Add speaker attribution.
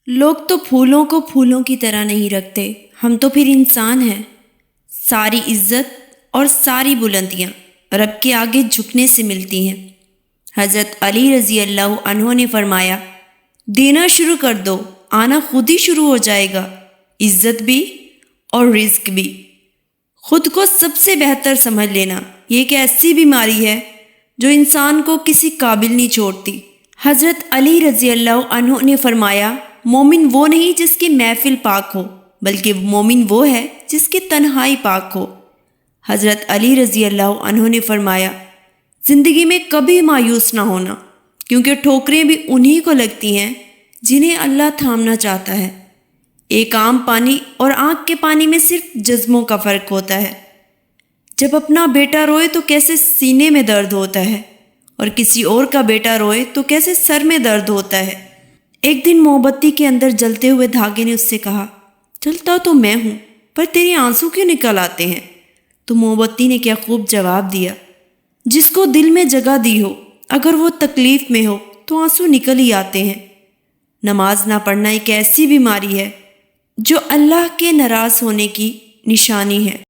Speaker 1: لوگ تو پھولوں کو پھولوں کی طرح نہیں رکھتے، ہم تو پھر انسان ہیں۔ ساری عزت اور ساری بلندیاں رب کے آگے جھکنے سے ملتی ہیں۔ حضرت علی رضی اللہ عنہ نے فرمایا، دینا شروع کر دو، آنا خود ہی شروع ہو جائے گا، عزت بھی اور رزق بھی۔ خود کو سب سے بہتر سمجھ لینا یہ ایک ایسی بیماری ہے جو انسان کو کسی قابل نہیں چھوڑتی۔ حضرت علی رضی اللہ عنہ نے فرمایا، مومن وہ نہیں جس کی محفل پاک ہو، بلکہ مومن وہ ہے جس کی تنہائی پاک ہو۔ حضرت علی رضی اللہ عنہ نے فرمایا، زندگی میں کبھی مایوس نہ ہونا، کیونکہ ٹھوکریں بھی انہی کو لگتی ہیں جنہیں اللہ تھامنا چاہتا ہے۔ ایک عام پانی اور آنکھ کے پانی میں صرف جذبوں کا فرق ہوتا ہے۔ جب اپنا بیٹا روئے تو کیسے سینے میں درد ہوتا ہے، اور کسی اور کا بیٹا روئے تو کیسے سر میں درد ہوتا ہے۔ ایک دن موم بتی کے اندر جلتے ہوئے دھاگے نے اس سے کہا، جلتا تو میں ہوں، پر تیرے آنسو کیوں نکل آتے ہیں؟ تو موم بتی نے کیا خوب جواب دیا، جس کو دل میں جگہ دی ہو، اگر وہ تکلیف میں ہو تو آنسو نکل ہی آتے ہیں۔ نماز نہ پڑھنا ایک ایسی بیماری ہے جو اللہ کے ناراض ہونے کی نشانی ہے۔